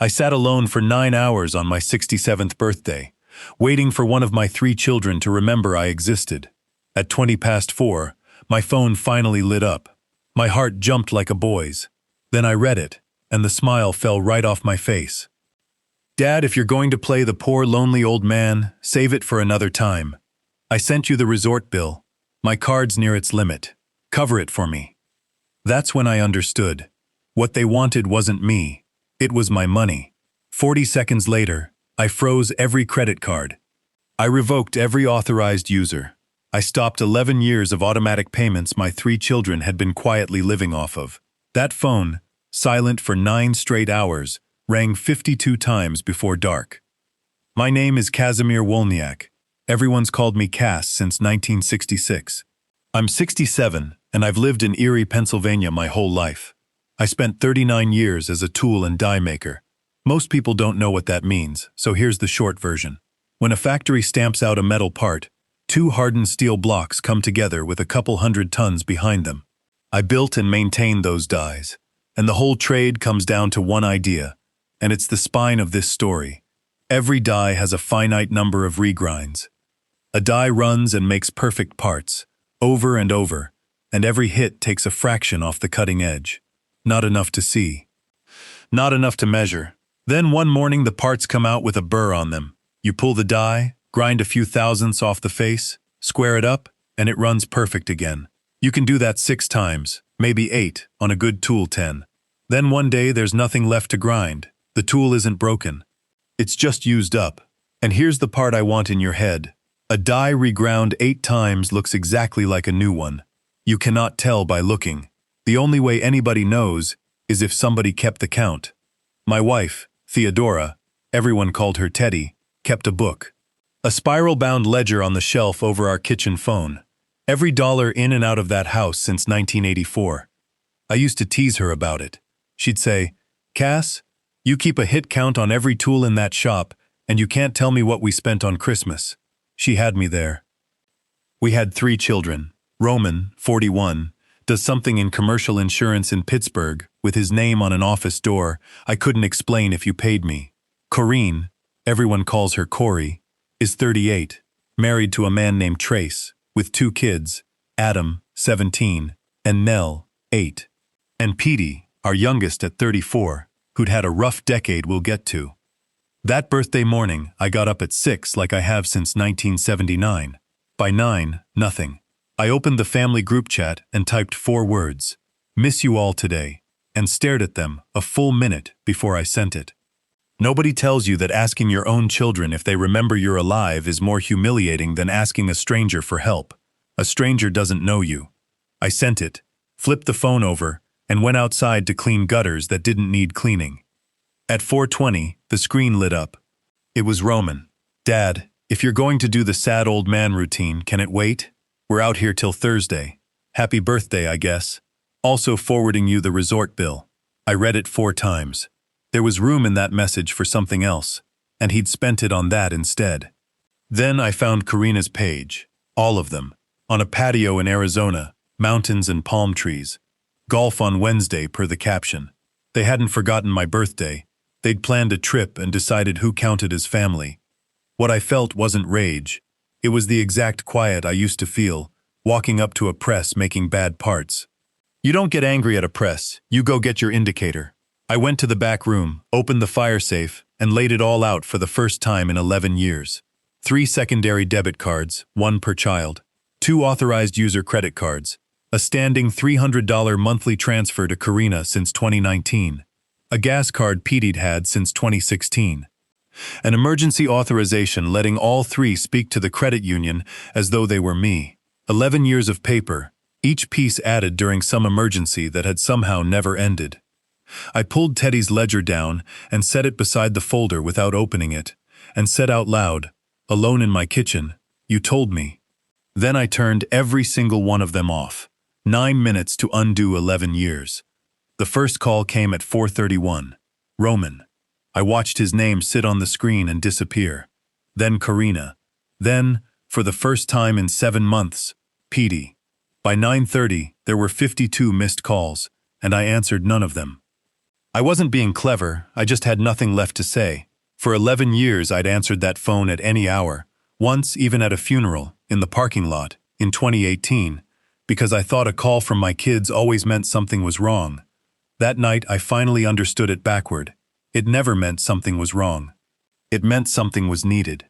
I sat alone for 9 hours on my 67th birthday, waiting for one of my 3 children to remember I existed. At 20 past 4, my phone finally lit up. My heart jumped like a boy's. Then I read it, and the smile fell right off my face. Dad, if you're going to play the poor lonely old man, save it for another time. I sent you the resort bill. My card's near its limit. Cover it for me. That's when I understood. What they wanted wasn't me. It was my money. 40 seconds later, I froze every credit card. I revoked every authorized user. I stopped 11 years of automatic payments my 3 children had been quietly living off of. That phone, silent for 9 straight hours, rang 52 times before dark. My name is Kazimir Wolniak. Everyone's called me Cass since 1966. I'm 67, and I've lived in Erie, Pennsylvania my whole life. I spent 39 years as a tool and die maker. Most people don't know what that means, so here's the short version. When a factory stamps out a metal part, 2 hardened steel blocks come together with a couple hundred tons behind them. I built and maintained those dies, and the whole trade comes down to one idea, and it's the spine of this story. Every die has a finite number of regrinds. A die runs and makes perfect parts, over and over, and every hit takes a fraction off the cutting edge. Not enough to see. Not enough to measure. Then one morning the parts come out with a burr on them. You pull the die, grind a few thousandths off the face, square it up, and it runs perfect again. You can do that 6 times, maybe 8, on a good tool 10. Then one day there's nothing left to grind. The tool isn't broken. It's just used up. And here's the part I want in your head. A die reground 8 times looks exactly like a new one. You cannot tell by looking. The only way anybody knows is if somebody kept the count. My wife, Theodora, everyone called her Teddy, kept a book. A spiral-bound ledger on the shelf over our kitchen phone. Every dollar in and out of that house since 1984. I used to tease her about it. She'd say, "Cass, you keep a hit count on every tool in that shop, and you can't tell me what we spent on Christmas." She had me there. We had 3 children. Roman, 41, does something in commercial insurance in Pittsburgh with his name on an office door I couldn't explain if you paid me. Corrine, everyone calls her Corey, is 38, married to a man named Trace, with 2 kids, Adam, 17, and Nell, 8. And Petey, our youngest at 34, who'd had a rough decade we'll get to. That birthday morning, I got up at 6 like I have since 1979. By 9, nothing. I opened the family group chat and typed 4 words, "Miss you all today," and stared at them a full minute before I sent it. Nobody tells you that asking your own children if they remember you're alive is more humiliating than asking a stranger for help. A stranger doesn't know you. I sent it, flipped the phone over, and went outside to clean gutters that didn't need cleaning. At 4:20, the screen lit up. It was Roman. "Dad, if you're going to do the sad old man routine, can it wait? We're out here till Thursday. Happy birthday, I guess. Also forwarding you the resort bill." I read it 4 times. There was room in that message for something else, and he'd spent it on that instead. Then I found Karina's page, all of them, on a patio in Arizona, mountains and palm trees. Golf on Wednesday per the caption. They hadn't forgotten my birthday. They'd planned a trip and decided who counted as family. What I felt wasn't rage. It was the exact quiet I used to feel, walking up to a press making bad parts. You don't get angry at a press, you go get your indicator. I went to the back room, opened the fire safe, and laid it all out for the first time in 11 years. 3 secondary debit cards, 1 per child. 2 authorized user credit cards. A standing $300 monthly transfer to Karina since 2019. A gas card Petey'd had since 2016. An emergency authorization letting all 3 speak to the credit union as though they were me. 11 years of paper, each piece added during some emergency that had somehow never ended. I pulled Teddy's ledger down and set it beside the folder without opening it, and said out loud, alone in my kitchen, "You told me." Then I turned every single one of them off. 9 minutes to undo 11 years. The first call came at 4:31. Roman. I watched his name sit on the screen and disappear. Then Karina. Then, for the first time in 7 months, Petey. By 9:30, there were 52 missed calls, and I answered none of them. I wasn't being clever, I just had nothing left to say. For 11 years I'd answered that phone at any hour, once even at a funeral, in the parking lot, in 2018, because I thought a call from my kids always meant something was wrong. That night I finally understood it backward. It never meant something was wrong. It meant something was needed.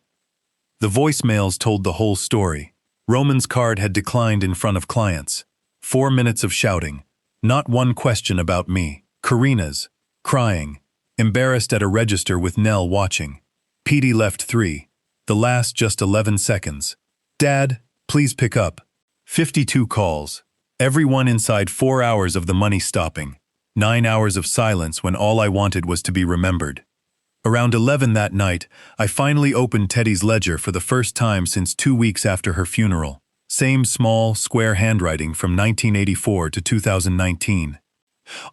The voicemails told the whole story. Roman's card had declined in front of clients. 4 minutes of shouting. Not one question about me. Karina's. Crying. Embarrassed at a register with Nell watching. Petey left 3. The last just 11 seconds. Dad, please pick up. 52 calls. Everyone inside 4 hours of the money stopping. 9 hours of silence when all I wanted was to be remembered. Around 11 that night, I finally opened Teddy's ledger for the first time since 2 weeks after her funeral. Same small, square handwriting from 1984 to 2019.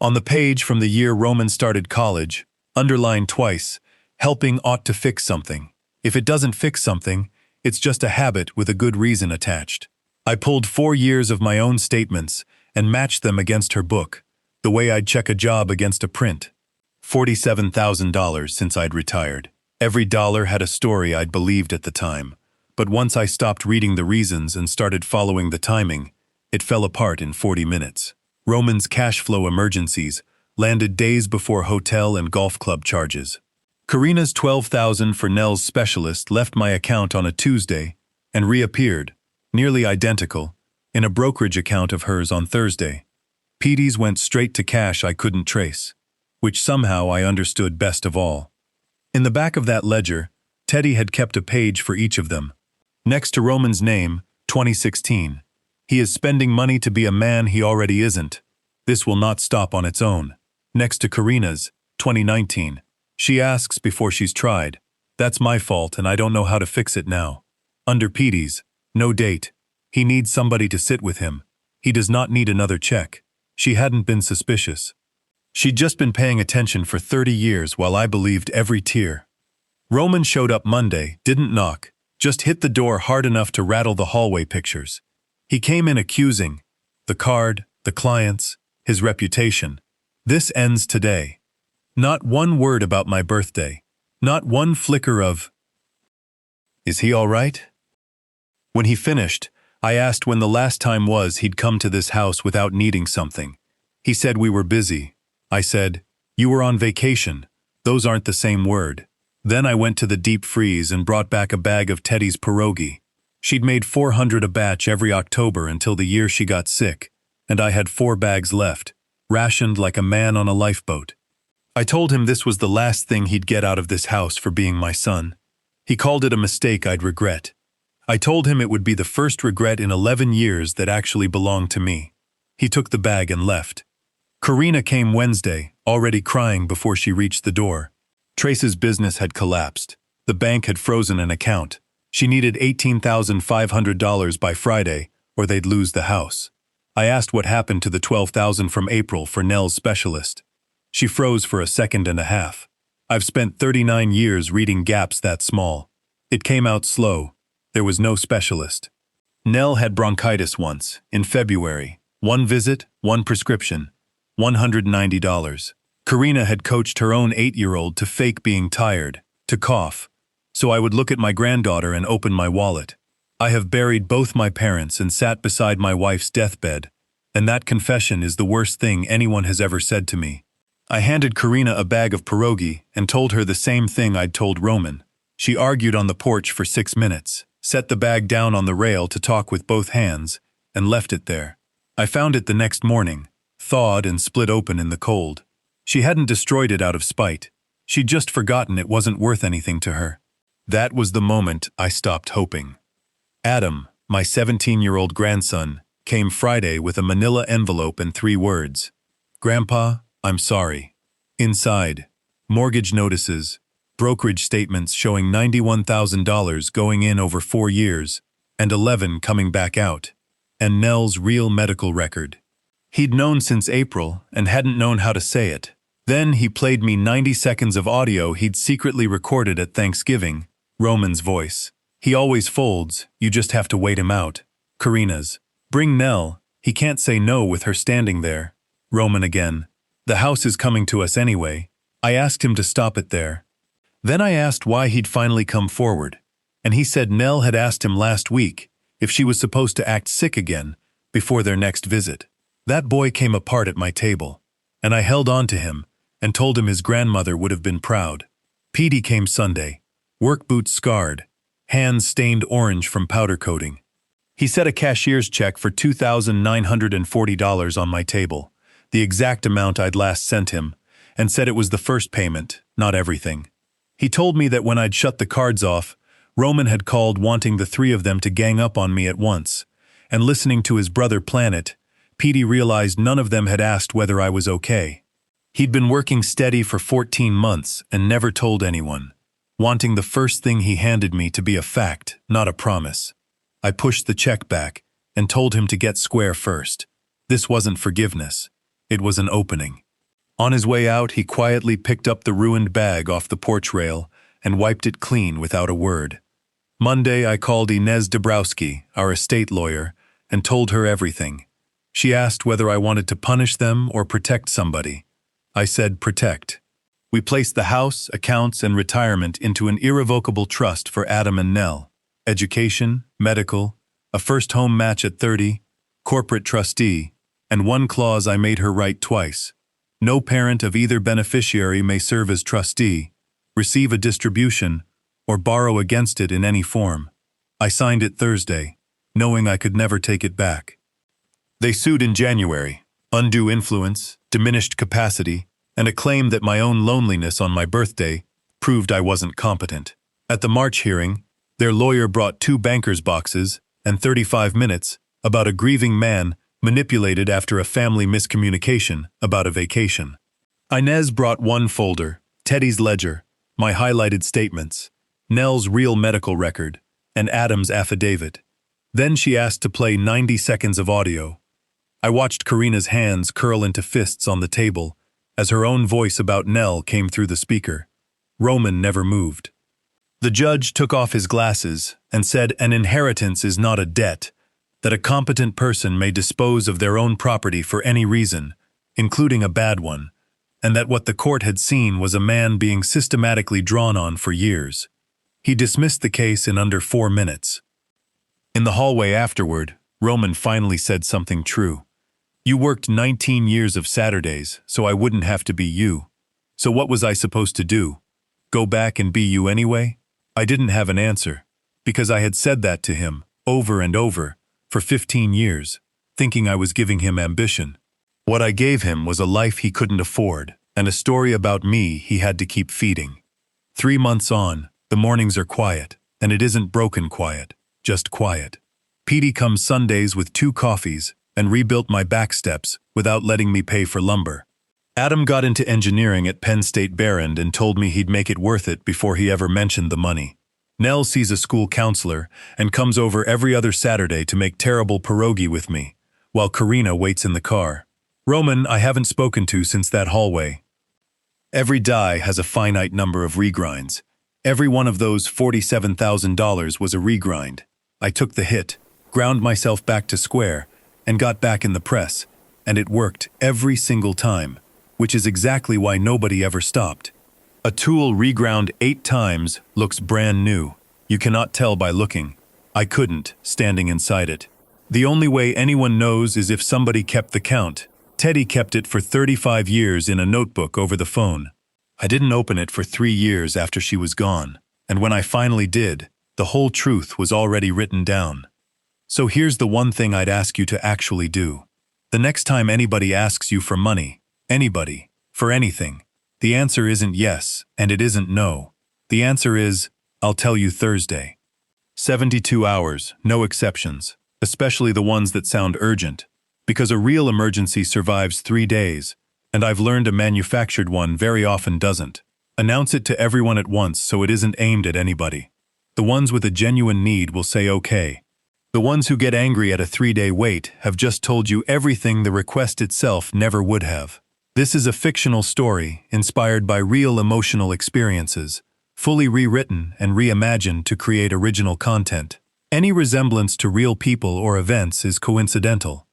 On the page from the year Roman started college, underlined twice, helping ought to fix something. If it doesn't fix something, it's just a habit with a good reason attached. I pulled 4 years of my own statements and matched them against her book, the way I'd check a job against a print. $47,000 since I'd retired. Every dollar had a story I'd believed at the time, but once I stopped reading the reasons and started following the timing, it fell apart in 40 minutes. Roman's cash flow emergencies landed days before hotel and golf club charges. Karina's $12,000 for Nell's specialist left my account on a Tuesday and reappeared, nearly identical, in a brokerage account of hers on Thursday. Petey's went straight to cash I couldn't trace, which somehow I understood best of all. In the back of that ledger, Teddy had kept a page for each of them. Next to Roman's name, 2016. He is spending money to be a man he already isn't. This will not stop on its own. Next to Karina's, 2019. She asks before she's tried. That's my fault and I don't know how to fix it now. Under Petey's, no date. He needs somebody to sit with him. He does not need another check. She hadn't been suspicious. She'd just been paying attention for 30 years while I believed every tear. Roman showed up Monday, didn't knock, just hit the door hard enough to rattle the hallway pictures. He came in accusing. The card, the clients, his reputation. This ends today. Not one word about my birthday. Not one flicker of, "Is he all right?" When he finished, I asked when the last time was he'd come to this house without needing something. He said we were busy. I said, "You were on vacation. Those aren't the same word." Then I went to the deep freeze and brought back a bag of Teddy's pierogi. She'd made 400 a batch every October until the year she got sick, and I had 4 bags left, rationed like a man on a lifeboat. I told him this was the last thing he'd get out of this house for being my son. He called it a mistake I'd regret. I told him it would be the first regret in 11 years that actually belonged to me. He took the bag and left. Karina came Wednesday, already crying before she reached the door. Trace's business had collapsed. The bank had frozen an account. She needed $18,500 by Friday, or they'd lose the house. I asked what happened to the $12,000 from April for Nell's specialist. She froze for a second and a half. I've spent 39 years reading gaps that small. It came out slow. There was no specialist. Nell had bronchitis once, in February. 1 visit, 1 prescription. $190. Karina had coached her own 8-year-old to fake being tired, to cough. So I would look at my granddaughter and open my wallet. I have buried both my parents and sat beside my wife's deathbed, and that confession is the worst thing anyone has ever said to me. I handed Karina a bag of pierogi and told her the same thing I'd told Roman. She argued on the porch for 6 minutes, set the bag down on the rail to talk with both hands, and left it there. I found it the next morning, thawed and split open in the cold. She hadn't destroyed it out of spite. She'd just forgotten it wasn't worth anything to her. That was the moment I stopped hoping. Adam, my 17-year-old grandson, came Friday with a manila envelope and 3 words. "Grandpa, I'm sorry." Inside, mortgage notices, brokerage statements showing $91,000 going in over 4 years, and 11 coming back out, and Nell's real medical record. He'd known since April and hadn't known how to say it. Then he played me 90 seconds of audio he'd secretly recorded at Thanksgiving, Roman's voice. He always folds, you just have to wait him out. Karina's. Bring Nell, he can't say no with her standing there. Roman again. The house is coming to us anyway. I asked him to stop it there. Then I asked why he'd finally come forward, and he said Nell had asked him last week if she was supposed to act sick again before their next visit. That boy came apart at my table, and I held on to him and told him his grandmother would have been proud. Petey came Sunday, work boots scarred, hands stained orange from powder coating. He set a cashier's check for $2,940 on my table, the exact amount I'd last sent him, and said it was the first payment, not everything. He told me that when I'd shut the cards off, Roman had called wanting the three of them to gang up on me at once, and listening to his brother plan it, Petey realized none of them had asked whether I was okay. He'd been working steady for 14 months and never told anyone, wanting the first thing he handed me to be a fact, not a promise. I pushed the check back and told him to get square first. This wasn't forgiveness. It was an opening. On his way out, he quietly picked up the ruined bag off the porch rail and wiped it clean without a word. Monday, I called Inez Dabrowski, our estate lawyer, and told her everything. She asked whether I wanted to punish them or protect somebody. I said protect. We placed the house, accounts, and retirement into an irrevocable trust for Adam and Nell. Education, medical, a first home match at 30, corporate trustee, and one clause I made her write twice. No parent of either beneficiary may serve as trustee, receive a distribution, or borrow against it in any form. I signed it Thursday, knowing I could never take it back. They sued in January. Undue influence, diminished capacity, and a claim that my own loneliness on my birthday proved I wasn't competent. At the March hearing, their lawyer brought 2 banker's boxes and 35 minutes about a grieving man manipulated after a family miscommunication about a vacation. Inez brought 1 folder, Teddy's ledger, my highlighted statements, Nell's real medical record, and Adam's affidavit. Then she asked to play 90 seconds of audio. I watched Karina's hands curl into fists on the table as her own voice about Nell came through the speaker. Roman never moved. The judge took off his glasses and said an inheritance is not a debt, that a competent person may dispose of their own property for any reason, including a bad one, and that what the court had seen was a man being systematically drawn on for years. He dismissed the case in under 4 minutes. In the hallway afterward, Roman finally said something true. You worked 19 years of Saturdays, so I wouldn't have to be you. So what was I supposed to do? Go back and be you anyway? I didn't have an answer, because I had said that to him, over and over, for 15 years, thinking I was giving him ambition. What I gave him was a life he couldn't afford, and a story about me he had to keep feeding. 3 months on, the mornings are quiet, and it isn't broken quiet, just quiet. Petey comes Sundays with 2 coffees and rebuilt my back steps without letting me pay for lumber. Adam got into engineering at Penn State Behrend and told me he'd make it worth it before he ever mentioned the money. Nell sees a school counselor and comes over every other Saturday to make terrible pierogi with me, while Karina waits in the car. Roman I haven't spoken to since that hallway. Every die has a finite number of regrinds. Every one of those $47,000 was a regrind. I took the hit, ground myself back to square, and got back in the press, and it worked every single time, which is exactly why nobody ever stopped. A tool reground 8 times looks brand new. You cannot tell by looking. I couldn't, standing inside it. The only way anyone knows is if somebody kept the count. Teddy kept it for 35 years in a notebook over the phone. I didn't open it for 3 years after she was gone, and when I finally did, the whole truth was already written down. So here's the one thing I'd ask you to actually do. The next time anybody asks you for money, anybody, for anything, the answer isn't yes, and it isn't no. The answer is, I'll tell you Thursday. 72 hours, no exceptions, especially the ones that sound urgent, because a real emergency survives 3 days, and I've learned a manufactured one very often doesn't. Announce it to everyone at once so it isn't aimed at anybody. The ones with a genuine need will say okay. The ones who get angry at a 3-day wait have just told you everything the request itself never would have. This is a fictional story inspired by real emotional experiences, fully rewritten and reimagined to create original content. Any resemblance to real people or events is coincidental.